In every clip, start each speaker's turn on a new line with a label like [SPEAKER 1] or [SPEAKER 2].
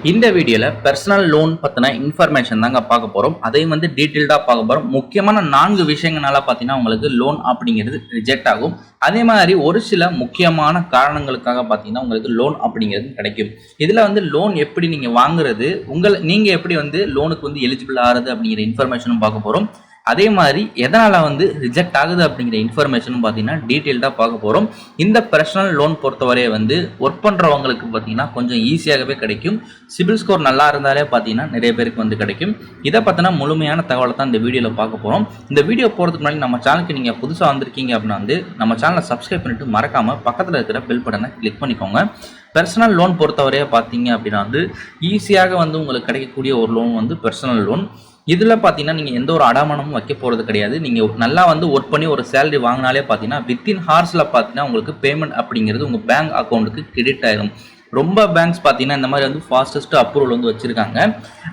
[SPEAKER 1] இந்த வீடியோல personal loan பத்தின இன்ஃபர்மேஷன் தாங்க பார்க்க போறோம். அதையும் டீடைல்டா பார்க்க போறோம். முக்கியமான 4 விஷயங்களால பார்த்தீங்கன்னா உங்களுக்கு லோன் அப்படிங்கிறது ரிஜெக்ட் ஆகும். அதே மாதிரி ஒரு சில முக்கியமான காரணங்களுக்காக பார்த்தீங்கன்னா உங்களுக்கு லோன் அப்படிங்கிறது கிடைக்கும். இதுல லோன் எப்படி நீங்க வாங்குறது, நீங்க எப்படி லோனுக்கு எலிஜிபிள் ஆகுறது அப்படிங்கிற இன்ஃபர்மேஷனும் பார்க்க போறோம். அதே மாதிரி எதனால் ரிஜெக்ட் ஆகுது அப்படிங்கிற இன்ஃபர்மேஷனும் பார்த்தீங்கன்னா டீட்டெயில்டாக பார்க்க போகிறோம். இந்த பர்சனல் லோன் பொறுத்தவரையை ஒர்க் பண்ணுறவங்களுக்கு பார்த்தீங்கன்னா கொஞ்சம் ஈஸியாகவே கிடைக்கும். சிபில் ஸ்கோர் நல்லா இருந்தாலே பார்த்தீங்கன்னா நிறைய பேருக்கு கிடைக்கும். இதை பற்றின முழுமையான தகவலை தான் இந்த வீடியோவில் பார்க்க போகிறோம். இந்த வீடியோ போகிறதுக்கு முன்னாடி நம்ம சேனலுக்கு நீங்கள் புதுசாக வந்திருக்கீங்க அப்படின்னா நம்ம சேனலை சப்ஸ்கிரைப் பண்ணிட்டு மறக்காமல் பக்கத்தில் இருக்கிற பெல் பட்டனை கிளிக் பண்ணிக்கோங்க. பர்சனல் லோன் பொறுத்தவரையை பார்த்தீங்க அப்படின்னா ஈஸியாக உங்களுக்கு கிடைக்கக்கூடிய ஒரு லோன் பர்சனல் லோன். இதில் பார்த்தீங்கன்னா நீங்கள் எந்த ஒரு அடமானமும் வைக்க போகிறது கிடையாது. நீங்கள் நல்லா ஒர்க் பண்ணி ஒரு சேலரி வாங்கினாலே பார்த்தீங்கன்னா வித்தின் ஹார்ஸில் பார்த்தீங்கன்னா உங்களுக்கு பேமெண்ட் அப்படிங்கிறது உங்கள் பேங்க் அக்கௌண்ட்டுக்கு கிரெடிட் ஆயிடும். ரொம்ப பேங்க்ஸ் பார்த்தீங்கன்னா இந்த மாதிரி ஃபாஸ்டஸ்ட் அப்ரூவல் வச்சுருக்காங்க.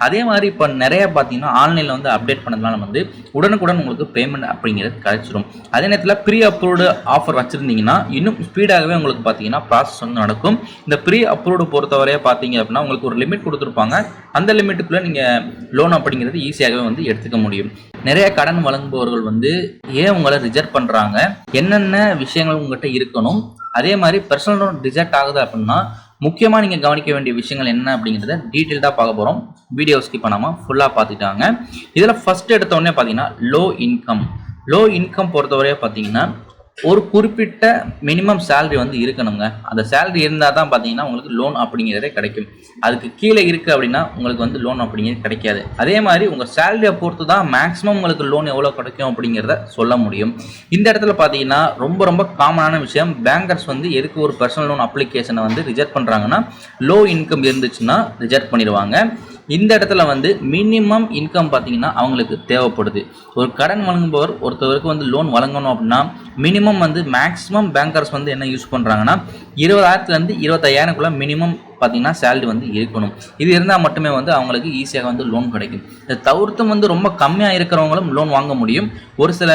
[SPEAKER 1] அதே மாதிரி இப்போ நிறைய பார்த்தீங்கன்னா ஆன்லைனில் அப்டேட் பண்ணதுனால உடனுக்குடன் உங்களுக்கு பேமெண்ட் அப்படிங்கிறது கிடைச்சிடும். அதே நேரத்தில் ப்ரீ அப்ரூவ்டு ஆஃபர் வச்சுருந்தீங்கன்னா இன்னும் ஸ்பீடாகவே உங்களுக்கு பார்த்தீங்கன்னா ப்ராசஸ் நடக்கும். இந்த ப்ரீ அப்ரூவ்டு பொறுத்தவரையே பார்த்தீங்க அப்படின்னா உங்களுக்கு ஒரு லிமிட் கொடுத்துருப்பாங்க. அந்த லிமிட்டுக்குள்ளே நீங்கள் லோன் அப்படிங்கிறது ஈஸியாகவே எடுத்துக்க முடியும். நிறைய கடன் வழங்குபவர்கள் ஏன் உங்களை ரிஜெக்ட் பண்ணுறாங்க, என்னென்ன விஷயங்கள் உங்கள்கிட்ட இருக்கணும், அதே மாதிரி பர்சனல் லோன் ரிஜெக்ட் ஆகுது அப்படின்னா முக்கியமாக நீங்கள் கவனிக்க வேண்டிய விஷயங்கள் என்ன அப்படிங்கிறத டீட்டெயில்டாக பார்க்க போகிறோம். வீடியோ ஸ்கிப் பண்ணாமல் ஃபுல்லாக பார்த்துட்டாங்க. இதில் ஃபஸ்ட் எடுத்தோடனே பார்த்தீங்கன்னா லோ இன்கம் பொறுத்தவரையே பார்த்தீங்கன்னா ஒரு குறிப்பிட்ட மினிமம் சேலரி இருக்கணுங்க. அந்த சேலரி இருந்தால் தான் பார்த்தீங்கன்னா உங்களுக்கு லோன் அப்படிங்கிறதே கிடைக்கும். அதுக்கு கீழே இருக்குது அப்படின்னா உங்களுக்கு லோன் அப்படிங்கிறது கிடைக்காது. அதே மாதிரி உங்கள் சேலரியை பொறுத்து தான் மேக்ஸிமம் உங்களுக்கு லோன் எவ்வளோ கிடைக்கும் அப்படிங்கிறத சொல்ல முடியும். இந்த இடத்துல பார்த்தீங்கன்னா ரொம்ப காமனான விஷயம், பேங்கர்ஸ் எதுக்கு ஒரு பர்சனல் லோன் அப்ளிகேஷனை ரிஜெக்ட் பண்ணுறாங்கன்னா லோ இன்கம் இருந்துச்சுன்னா ரிஜெக்ட் பண்ணிடுவாங்க. இந்த இடத்துல மினிமம் இன்கம் பார்த்தீங்கன்னா அவங்களுக்கு தேவைப்படுது. ஒரு கடன் வழங்குபவர் ஒருத்தவருக்கு லோன் வழங்கணும் அப்படின்னா மினிமம் மேக்ஸிமம் பேங்கர்ஸ் என்ன யூஸ் பண்ணுறாங்கன்னா 20,000 25,000 மினிமம் பார்த்தீங்கன்னா சேலரி இருக்கணும். இது இருந்தால் மட்டுமே அவங்களுக்கு ஈஸியாக லோன் கிடைக்கும். இதை தவிர்த்து ரொம்ப கம்மியாக இருக்கிறவங்களும் லோன் வாங்க முடியும். ஒரு சில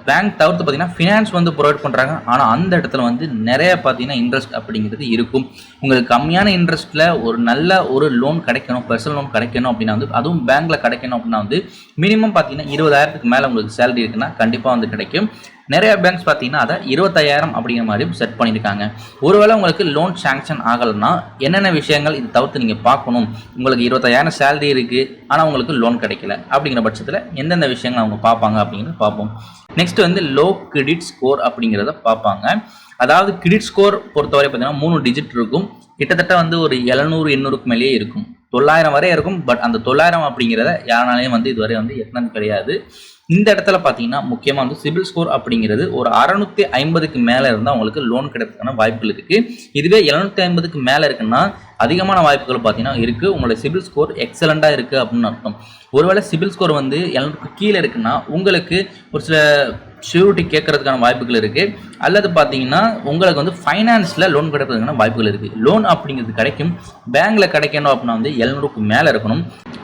[SPEAKER 1] பேங்க் தவிர்த்து பார்த்தீங்கன்னா ஃபினான்ஸ் ப்ரொவைட் பண்ணுறாங்க. ஆனால் அந்த இடத்துல நிறைய பார்த்தீங்கன்னா இன்ட்ரெஸ்ட் அப்படிங்கிறது இருக்கும். உங்களுக்கு கம்மியான இன்ட்ரெஸ்ட்டில் ஒரு நல்ல ஒரு லோன் கிடைக்கணும், பர்சனல் லோன் கிடைக்கணும் அப்படின்னா அதுவும் பேங்க்கில் கிடைக்கணும் அப்படின்னா மினிமம் பார்த்தீங்கன்னா 20,000 மேலே உங்களுக்கு சேலரி இருக்குன்னா கண்டிப்பாக கிடைக்கும். நிறைய பேங்க்ஸ் பார்த்தீங்கன்னா அதை 25,000 அப்படிங்கிற மாதிரியும் செட் பண்ணியிருக்காங்க. ஒருவேளை உங்களுக்கு லோன் சாங்ஷன் ஆகலைன்னா என்னென்ன விஷயங்கள் இது தவிர்த்து நீங்கள் பார்க்கணும், உங்களுக்கு 25,000 சேலரி இருக்குது ஆனால் உங்களுக்கு லோன் கிடைக்கல அப்படிங்கிற பட்சத்தில் எந்தெந்த விஷயங்கள் அவங்க பார்ப்பாங்க அப்படிங்கிறத பார்ப்போம். நெக்ஸ்ட் லோ கிரெடிட் ஸ்கோர் அப்படிங்கிறத பார்ப்பாங்க. அதாவது கிரெடிட் ஸ்கோர் பொறுத்தவரை பார்த்தீங்கன்னா 3 டிஜிட் இருக்கும். கிட்டத்தட்ட ஒரு 700-800க்கு மேலேயே இருக்கும். 900 வரை இருக்கும். பட் அந்த 900 அப்படிங்கிறத யாராலையும் இதுவரை எட்டினது கிடையாது. இந்த இடத்துல பார்த்தீங்கன்னா முக்கியமாக சிபில் ஸ்கோர் அப்படிங்கிறது ஒரு 650க்கு மேலே இருந்தால் உங்களுக்கு லோன் கிடைக்கிறதுக்கான வாய்ப்புகள் இருக்குது. இதுவே 750க்கு மேலே இருக்குன்னா அதிகமான வாய்ப்புகள் பார்த்தீங்கன்னா இருக்குது. உங்களோட சிபில் ஸ்கோர் எக்ஸலண்ட்டாக இருக்குது அப்படின்னு அர்த்தம். ஒருவேளை சிபில் ஸ்கோர் 700க்கு கீழே இருக்குன்னா உங்களுக்கு ஒரு சில ஷூரிட்டி கேட்கறதுக்கான வாய்ப்புகள் இருக்குது. அல்லது பார்த்தீங்கன்னா உங்களுக்கு ஃபைனான்ஸில் லோன் கிடைக்கிறதுக்கான வாய்ப்புகள் இருக்குது. லோன் அப்படிங்கிறது கிடைக்கும். பேங்க்கில் கிடைக்கணும் அப்படின்னா 700க்கு மேலே இருக்கணும்.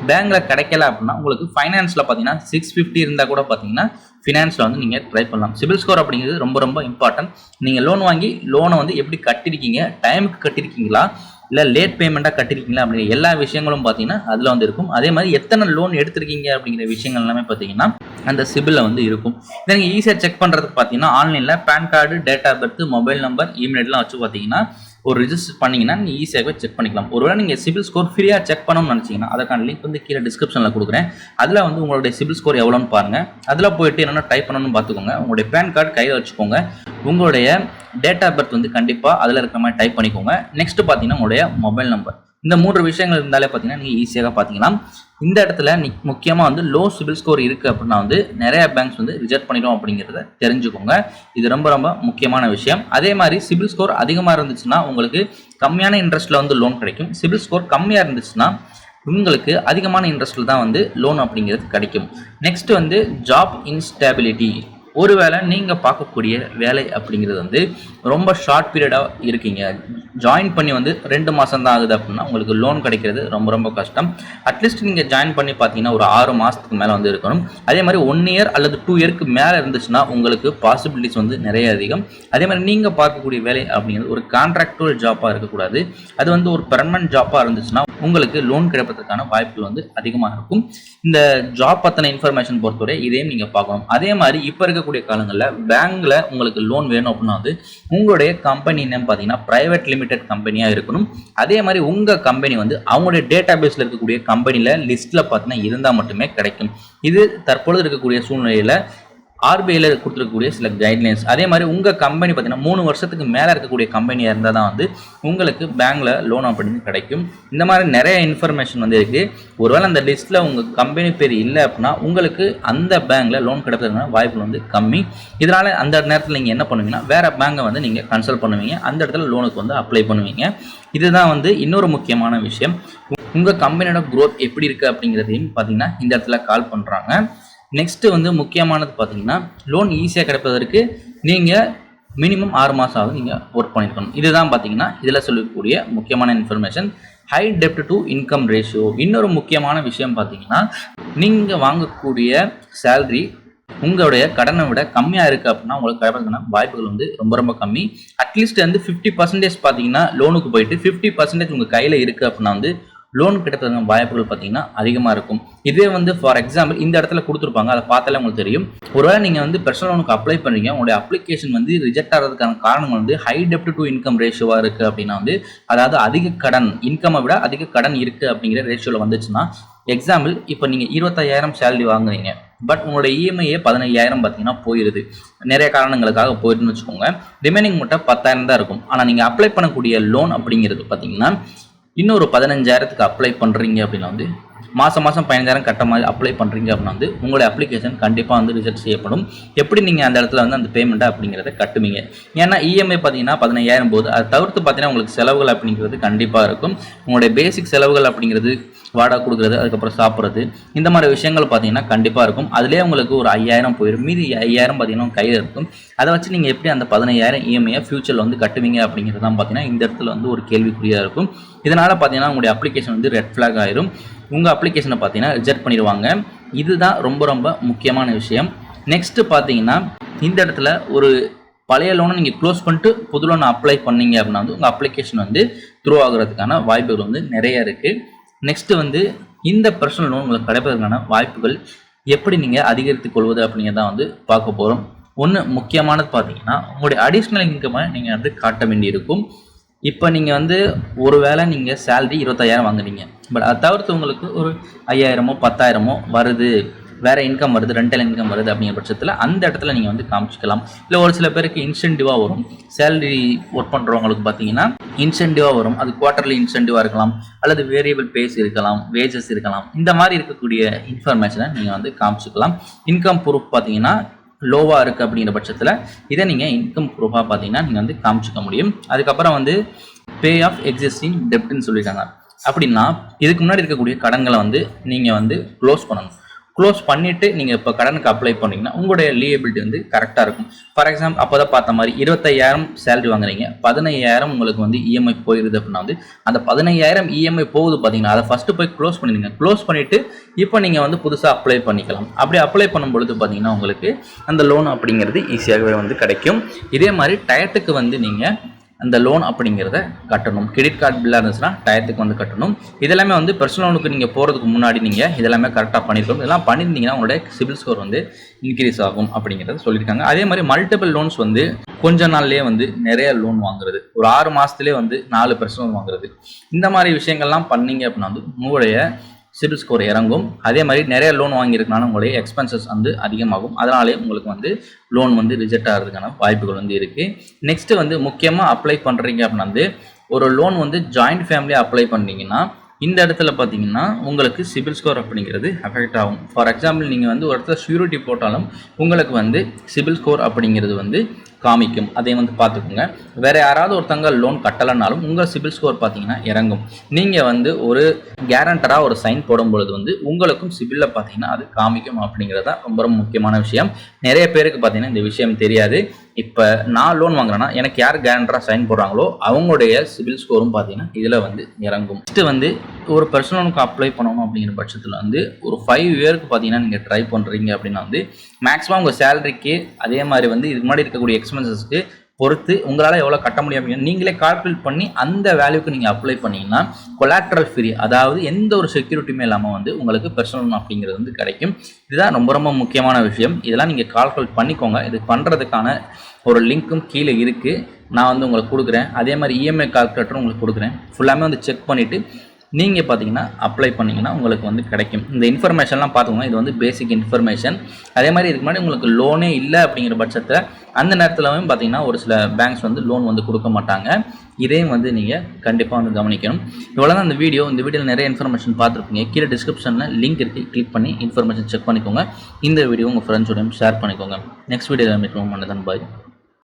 [SPEAKER 1] பேங்க்கில் கிடைக்கல அப்படின்னா உங்களுக்கு ஃபைனான்ஸில் பார்த்தீங்கன்னா 650 இருந்தால் கூட பார்த்தீங்கன்னா ஃபினான்ஸில் நீங்கள் ட்ரை பண்ணலாம். சிபில் ஸ்கோர் அப்படிங்கிறது ரொம்ப இம்பார்ட்டன்ட். நீங்கள் லோன் வாங்கி லோனை எப்படி கட்டிருக்கீங்க, டைமுக்கு கட்டிருக்கீங்களா இல்லை லேட் பேமெண்ட்டாக கட்டிருக்கீங்களா அப்படிங்கிற எல்லா விஷயங்களும் பார்த்தீங்கன்னா அதில் இருக்கும். அதே மாதிரி எத்தனை லோன் எடுத்திருக்கீங்க அப்படிங்கிற விஷயங்கள் எல்லாமே பார்த்தீங்கன்னா அந்த சிபிலில் இருக்கும். இதை நீங்கள் ஈஸியாக செக் பண்ணுறதுக்கு பார்த்தீங்கன்னா ஆன்லைனில் PAN card, date of birth, mobile number, இமெயிலெலாம் வச்சு பார்த்தீங்கன்னா ஒரு ரிஜிஸ்டர் பண்ணிங்கன்னா நீங்கள் ஈஸியாகவே செக் பண்ணிக்கலாம். ஒருவேளை நீங்கள் சிபில் ஸ்கோர் ஃப்ரீயாக செக் பண்ணணும்னு நினச்சிங்கன்னா அதுக்கான லிங்க் கீழே டிஸ்கிரிப்ஷனில் கொடுக்குறேன். அதில் உங்களுடைய சிபில் ஸ்கோர் எவ்வளோன்னு பாருங்கள். அதில் போயிட்டு என்னென்ன டைப் பண்ணணும்னு பார்த்துக்கோங்க. உங்களுடைய பேன் கார்டு கையில் வச்சுக்கோங்க. உங்களுடைய டேட் ஆஃப் பர்த் கண்டிப்பாக அதில் இருக்கிற மாதிரி டைப் பண்ணிக்கோங்க. நெக்ஸ்ட் பார்த்தீங்கன்னா உங்களுடைய மொபைல் நம்பர். இந்த 3 விஷயங்கள் இருந்தாலே பார்த்தீங்கன்னா நீங்கள் ஈஸியாக பார்த்தீங்கன்னா இந்த இடத்துல முக்கியமாக லோ சிபில் ஸ்கோர் இருக்குது அப்படின்னா நிறைய பேங்க்ஸ் ரிஜெக்ட் பண்ணிடும் அப்படிங்கிறத தெரிஞ்சுக்கோங்க. இது ரொம்ப முக்கியமான விஷயம். அதே மாதிரி சிபில் ஸ்கோர் அதிகமாக இருந்துச்சுன்னா உங்களுக்கு கம்மியான இன்ட்ரெஸ்ட்டில் லோன் கிடைக்கும். சிபில் ஸ்கோர் கம்மியாக இருந்துச்சுன்னா உங்களுக்கு அதிகமான இன்ட்ரெஸ்ட்டில் தான் லோன் அப்படிங்கிறது கிடைக்கும். Next job instability. ஒருவேளை நீங்கள் பார்க்கக்கூடிய வேலை அப்படிங்கிறது வந்து ரொம்ப ஷார்ட் பீரியடாக இருக்கீங்க, ஜாயின் பண்ணி வந்து 2 மாதம் தான் ஆகுது அப்படின்னா உங்களுக்கு லோன் கிடைக்கிறது ரொம்ப ரொம்ப கஷ்டம். அட்லீஸ்ட் நீங்கள் ஜாயின் பண்ணி பார்த்தீங்கன்னா ஒரு 6 மாதத்துக்கு மேலே வந்து இருக்கணும். அதே மாதிரி 1 இயர் அல்லது 2 இயருக்கு மேலே இருந்துச்சுன்னா உங்களுக்கு பாசிபிலிட்டிஸ் வந்து நிறைய அதிகம். அதே மாதிரி நீங்கள் பார்க்கக்கூடிய வேலை அப்படிங்கிறது ஒரு கான்ட்ராக்டுவல் ஜாப்பாக இருக்கக்கூடாது. அது வந்து ஒரு பெர்மனன்ட் ஜாப்பாக இருந்துச்சுன்னா உங்களுக்கு லோன் கிடைப்பதற்கான வாய்ப்புகள் வந்து அதிகமாக இருக்கும். இந்த ஜாப் பற்றின இன்ஃபர்மேஷன் பொறுத்தவரை இதையும் நீங்கள் பார்க்கணும். அதே மாதிரி இப்போ இருக்கக்கூடிய காலங்களில் பேங்க்கில் உங்களுக்கு லோன் வேணும் அப்படின்னா வந்து உங்களுடைய கம்பெனி நேம் பார்த்தீங்கன்னா பிரைவேட் லிமிடெட் கம்பெனியாக இருக்கணும். அதே மாதிரி உங்கள் கம்பெனி வந்து அவங்களுடைய டேட்டா பேஸில் இருக்கக்கூடிய கம்பெனியில் லிஸ்ட்டில் பார்த்தீங்கன்னா இருந்தால் மட்டுமே கிடைக்கும். இது தற்பொழுது இருக்கக்கூடிய சூழ்நிலையில் ஆர்பிஐல கொடுத்துருக்கக்கூடிய சில கைட்லைன்ஸ். அதே மாதிரி உங்கள் கம்பெனி பார்த்தீங்கன்னா 3 வருஷத்துக்கு மேலே இருக்கக்கூடிய கம்பெனியாக இருந்தால் தான் வந்து உங்களுக்கு பேங்க்கில் லோன் அப்படின்னு கிடைக்கும். இந்த மாதிரி நிறைய இன்ஃபர்மேஷன் வந்து இருக்குது. ஒருவேளை அந்த லிஸ்ட்டில் உங்கள் கம்பெனி பேர் இல்லை அப்படின்னா உங்களுக்கு அந்த பேங்க்கில் லோன் கிடைப்பதற்கான வாய்ப்புகள் வந்து கம்மி. இதனால் அந்த நேரத்தில் நீங்கள் என்ன பண்ணுவீங்கன்னா வேறு பேங்கை வந்து நீங்கள் கன்சல்ட் பண்ணுவீங்க, அந்த இடத்துல லோனுக்கு வந்து அப்ளை பண்ணுவீங்க. இதுதான் வந்து இன்னொரு முக்கியமான விஷயம். உங்கள் கம்பெனியோட க்ரோத் எப்படி இருக்குது அப்படிங்கிறதையும் பார்த்தீங்கன்னா இந்த இடத்துல கால் பண்ணுறாங்க. நெக்ஸ்ட்டு வந்து முக்கியமானது பார்த்தீங்கன்னா லோன் ஈஸியாக கிடைப்பதற்கு நீங்கள் மினிமம் 6 மாதம் ஆகும் நீங்கள் ஒர்க் பண்ணியிருக்கணும். இதுதான் பார்த்தீங்கன்னா இதில் சொல்லக்கூடிய முக்கியமான information. High dept to income ratio. இன்னொரு முக்கியமான விஷயம் பார்த்தீங்கன்னா நீங்கள் வாங்கக்கூடிய சேல்ரி உங்களுடைய கடனை விட கம்மியாக இருக்குது அப்படின்னா உங்களுக்கு கிடைப்பதற்கான வாய்ப்புகள் வந்து ரொம்ப ரொம்ப கம்மி. அட்லீஸ்ட் வந்து 50% பார்த்தீங்கன்னா லோனுக்கு போயிட்டு 50% உங்கள் கையில் இருக்குது அப்படின்னா வந்து லோன் கிடைப்பதற்கான வாய்ப்புகள் பார்த்தீங்கன்னா அதிகமாக இருக்கும். இதே வந்து ஃபார் எக்ஸாம்பிள் இந்த இடத்துல கொடுத்துருப்பாங்க, அதை பார்த்தாலே உங்களுக்கு தெரியும். ஒருவேளை நீங்கள் வந்து பர்சனல் லோனுக்கு அப்ளை பண்ணுறீங்க, உங்களுடைய அப்ளிகேஷன் வந்து ரிஜெக்ட் ஆகிறதுக்கான காரணங்கள் வந்து ஹை டெப்ட் டு இன்கம் ரேஷியோவாக இருக்குது அப்படின்னா வந்து அதாவது அதிக கடன், இன்கம்மை விட அதிக கடன் இருக்குது அப்படிங்கிற ரேஷியோவில் வந்துச்சுன்னா, எக்ஸாம்பிள் இப்போ நீங்கள் 25,000 சேலரி வாங்குறீங்க, பட் உங்களுடைய இஎம்ஐயே 15,000 பார்த்தீங்கன்னா போயிடுது. நிறைய காரணங்களுக்காக போயிடுன்னு வச்சுக்கோங்க. ரிமைனிங் மட்டும் 10,000 தான் இருக்கும். ஆனால் நீங்கள் அப்ளை பண்ணக்கூடிய லோன் அப்படிங்கிறது பார்த்தீங்கன்னா இன்னொரு 15,000க்கு அப்ளை பண்ணுறீங்க அப்படின்னா வந்து மாதம் 15,000 கட்ட மாதிரி அப்ளை பண்ணுறீங்க அப்படின்னா வந்து உங்களுடைய அப்ளிகேஷன் கண்டிப்பாக வந்து ரிஜெக்ட் செய்யப்படும். எப்படி நீங்கள் அந்த இடத்துல வந்து அந்த பேமெண்ட்டை அப்படிங்கிறத கட்டுவீங்க? ஏன்னா இஎம்ஐ பார்த்தீங்கன்னா 15,000 போது அதை தவிர்த்து பார்த்தீங்கன்னா உங்களுக்கு செலவுகள் அப்படிங்கிறது கண்டிப்பாக இருக்கும். உங்களுடைய பேசிக் செலவுகள் அப்படிங்கிறது வாடகை கொடுக்குறது, அதுக்கப்புறம் சாப்பிட்றது, இந்த மாதிரி விஷயங்கள் பார்த்தீங்கன்னா கண்டிப்பாக இருக்கும். அதிலே உங்களுக்கு ஒரு 5,000 போயிடும். மீதி 5,000 பார்த்தீங்கன்னா கையில் இருக்கும். அதை வச்சு நீங்கள் எப்படி அந்த 15,000 இஎம்ஐயை ஃபியூச்சரில் வந்து கட்டுவீங்க அப்படிங்கிறது தான் பார்த்தீங்கன்னா இந்த இடத்துல வந்து ஒரு கேள்விக்குறியாக இருக்கும். இதனால் பார்த்தீங்கன்னா உங்களுடைய அப்ளிகேஷன் வந்து ரெட் ஃப்ளாக் ஆயிரும். உங்கள் அப்ளிகேஷனை பார்த்தீங்கன்னா ரிஜெக்ட் பண்ணிடுவாங்க. இதுதான் ரொம்ப ரொம்ப முக்கியமான விஷயம். நெக்ஸ்ட்டு பார்த்தீங்கன்னா இந்த இடத்துல ஒரு பழைய லோனை நீங்கள் க்ளோஸ் பண்ணிட்டு புது லோனை அப்ளை பண்ணீங்க அப்படின்னா வந்து உங்கள் அப்ளிகேஷன் வந்து த்ரூ ஆகிறதுக்கான வாய்ப்புகள் வந்து நிறைய இருக்குது. நெக்ஸ்ட்டு வந்து இந்த பர்சனல் லோன் உங்களுக்கு கிடைப்பதற்கான வாய்ப்புகள் எப்படி நீங்கள் அதிகரித்துக் கொள்வது அப்படிங்கிறதான் வந்து பார்க்க போகிறோம். ஒன்று முக்கியமானது பார்த்தீங்கன்னா உங்களுடைய அடிஷ்னல் இன்கமை நீங்கள் வந்து காட்ட வேண்டியிருக்கும். இப்போ நீங்கள் வந்து ஒரு வேளை நீங்கள் சேலரி 25,000 வாங்குறீங்க, பட் அதை தவிர்த்து உங்களுக்கு ஒரு 5,000 10,000 வருது, வேறு இன்கம் வருது, ரெண்டல் இன்கம் வருது அப்படிங்கிற பட்சத்தில் அந்த இடத்துல நீங்கள் வந்து காமிச்சிக்கலாம். இல்லை ஒரு சில பேருக்கு இன்சென்டிவாக வரும். சேலரி ஒர்க் பண்ணுறவங்களுக்கு பார்த்தீங்கன்னா இன்சென்டிவாக வரும். அது குவார்ட்டர்லி இன்சென்டிவாக இருக்கலாம், அல்லது வேரியபிள் பேஸ் இருக்கலாம், வேஜஸ் இருக்கலாம். இந்த மாதிரி இருக்கக்கூடிய இன்ஃபர்மேஷனை நீங்கள் வந்து காமிச்சிக்கலாம். இன்கம் ப்ரூஃப் பார்த்தீங்கன்னா லோவாக இருக்குது அப்படிங்கிற பட்சத்தில் இதை நீங்கள் இன்கம் ப்ரூஃபாக பார்த்தீங்கன்னா நீங்கள் வந்து காமிச்சிக்க முடியும். அதுக்கப்புறம் வந்து பே ஆஃப் எக்ஸிஸ்டிங் டெப்ட்னு சொல்லியிருக்காங்க. அப்படின்னா இதுக்கு முன்னாடி இருக்கக்கூடிய கடன்களை வந்து நீங்கள் வந்து க்ளோஸ் பண்ணணும். க்ளோஸ் பண்ணிவிட்டு நீங்கள் இப்போ கடனுக்கு அப்ளை பண்ணிங்கன்னா உங்களுடைய லியபிலிட்டி வந்து கரெக்டாக இருக்கும். ஃபார் எக்ஸாம்பிள் அப்போ தான் பார்த்த மாதிரி 25,000 சேலரி வாங்குறீங்க, 15,000 உங்களுக்கு வந்து இஎம்ஐ போயிடுது அப்படின்னா வந்து அந்த 15,000 இஎம்ஐ போகுது பார்த்தீங்கன்னா அதை ஃபஸ்ட்டு போய் க்ளோஸ் பண்ணிடுங்க. க்ளோஸ் பண்ணிவிட்டு இப்போ நீங்கள் வந்து புதுசாக அப்ளை பண்ணிக்கலாம். அப்படி அப்ளை பண்ணும்பொழுது பார்த்தீங்கன்னா உங்களுக்கு அந்த லோன் அப்படிங்கிறது ஈஸியாகவே வந்து கிடைக்கும். இதே மாதிரி டயத்துக்கு வந்து நீங்கள் அந்த லோன் அப்படிங்கிறத கட்டணும். கிரெடிட் கார்டு பில்லாக இருந்துச்சுன்னா டயத்துக்கு வந்து கட்டணும். இதெல்லாமே வந்து பர்சனல் லோனுக்கு நீங்கள் போகிறதுக்கு முன்னாடி நீங்கள் இதெல்லாமே கரெக்டாக பண்ணியிருக்கணும். இதெல்லாம் பண்ணியிருந்தீங்கன்னா உங்களுடைய சிபில் ஸ்கோர் வந்து இன்க்ரீஸ் ஆகும் அப்படிங்கிறத சொல்லியிருக்காங்க. அதே மாதிரி மல்டிபிள் லோன்ஸ் வந்து கொஞ்ச நாள்லேயே வந்து நிறைய லோன் வாங்குறது, ஒரு 6 மாதத்துலேயே வந்து 4% வாங்குறது, இந்த மாதிரி விஷயங்கள்லாம் பண்ணீங்க அப்படின்னா வந்து உங்களுடைய சிபில் ஸ்கோர் இறங்கும். அதே மாதிரி நிறைய லோன் வாங்கியிருக்கனால உங்களுடைய எக்ஸ்பென்சஸ் வந்து அதிகமாகும். அதனாலே உங்களுக்கு வந்து லோன் வந்து ரிஜெக்ட் ஆகிறதுக்கான வாய்ப்புகள் வந்து இருக்குது. நெக்ஸ்ட்டு வந்து முக்கியமாக அப்ளை பண்ணுறீங்க அப்படின்னா வந்து ஒரு லோன் வந்து ஜாயிண்ட் ஃபேமிலியாக அப்ளை பண்ணுறீங்கன்னா இந்த இடத்துல பார்த்தீங்கன்னா உங்களுக்கு சிபில் ஸ்கோர் அப்படிங்கிறது அஃபெக்ட் ஆகும். ஃபார் எக்ஸாம்பிள் நீங்கள் வந்து ஒரு இடத்துல ஷூரிட்டி போட்டாலும் உங்களுக்கு வந்து சிபில் ஸ்கோர் அப்படிங்கிறது வந்து காமிக்கும். அதை வந்து பார்த்துக்கோங்க. வேறு யாராவது ஒருத்தங்க லோன் கட்டலைனாலும் உங்கள் சிபில் ஸ்கோர் பார்த்தீங்கன்னா இறங்கும். நீங்கள் வந்து ஒரு கேரண்டராக ஒரு சைன் போடும்பொழுது வந்து உங்களுக்கும் சிபிலில் பார்த்தீங்கன்னா அது காமிக்கும் அப்படிங்கிறது தான் ரொம்ப ரொம்ப முக்கியமான விஷயம். நிறைய பேருக்கு பார்த்தீங்கன்னா இந்த விஷயம் தெரியாது. இப்போ நான் லோன் வாங்குறேன்னா எனக்கு யார் கேரண்டராக சைன் போடுறாங்களோ அவங்களுடைய சிபில் ஸ்கோரும் பார்த்தீங்கன்னா இதில் வந்து இறங்கும். நெக்ஸ்ட்டு வந்து ஒரு பர்சனல் லோனுக்கு அப்ளை பண்ணணும் அப்படிங்கிற பட்சத்தில் வந்து ஒரு 5 இயருக்கு பார்த்தீங்கன்னா நீங்கள் ட்ரை பண்ணுறீங்க அப்படின்னா வந்து மேக்ஸிமம் உங்கள் சேலரிக்கு அதே மாதிரி வந்து இதுக்கு முன்னாடி இருக்கக்கூடிய எக்ஸ்பென்சஸ்க்கு பொறுத்து உங்களால் எவ்வளோ கட்ட முடியும் அப்படின்னு நீங்களே கால்குலேட் பண்ணி அந்த வேல்யூக்கு நீங்கள் அப்ளை பண்ணிங்கன்னா கொலாட்ரல் ஃப்ரீ, அதாவது எந்த ஒரு செக்யூரிட்டியுமே இல்லாமல் வந்து உங்களுக்கு பர்சனல் லோன் அப்படிங்கிறது வந்து கிடைக்கும். இதுதான் ரொம்ப ரொம்ப முக்கியமான விஷயம். இதெல்லாம் நீங்கள் கால்குலேட் பண்ணிக்கோங்க. இது பண்ணுறதுக்கான ஒரு லிங்க்கும் கீழே இருக்குது, நான் வந்து உங்களுக்கு கொடுக்குறேன். அதே மாதிரி இஎம்ஐ கால்குலேட்டரும் உங்களுக்கு கொடுக்குறேன். ஃபுல்லாமே வந்து செக் பண்ணிவிட்டு நீங்கள் பார்த்தீங்கன்னா அப்ளை பண்ணிங்கன்னா உங்களுக்கு வந்து கிடைக்கும். இந்த இன்ஃபர்மேஷன்லாம் பார்த்துக்கோங்க. இது வந்து பேசிக் இன்ஃபர்மேஷன். அதே மாதிரி இதுக்கு முன்னாடி உங்களுக்கு லோனே இல்லை அப்படிங்கிற பட்சத்தில் அந்த நேரத்திலும் பார்த்தீங்கன்னா ஒரு சில பேங்க்ஸ் வந்து லோன் வந்து கொடுக்க மாட்டாங்க. இதையும் வந்து நீங்கள் கண்டிப்பாக வந்து கவனிக்கணும். இவ்வளோ தான் இந்த வீடியோவில் நிறைய இன்ஃபர்மேஷன் பார்த்துருப்பீங்க. கீழே டிஸ்கிரிப்ஷனில் லிங்க் இருக்குது, கிளிக் பண்ணி இன்ஃபர்மேஷன் செக் பண்ணிக்கோங்க. இந்த வீடியோ உங்கள் ஃப்ரெண்ட்ஸோடையும் ஷேர் பண்ணிக்கோங்க. நெக்ஸ்ட் வீடியோவில் மீட் பண்ணுவோம். பாய்.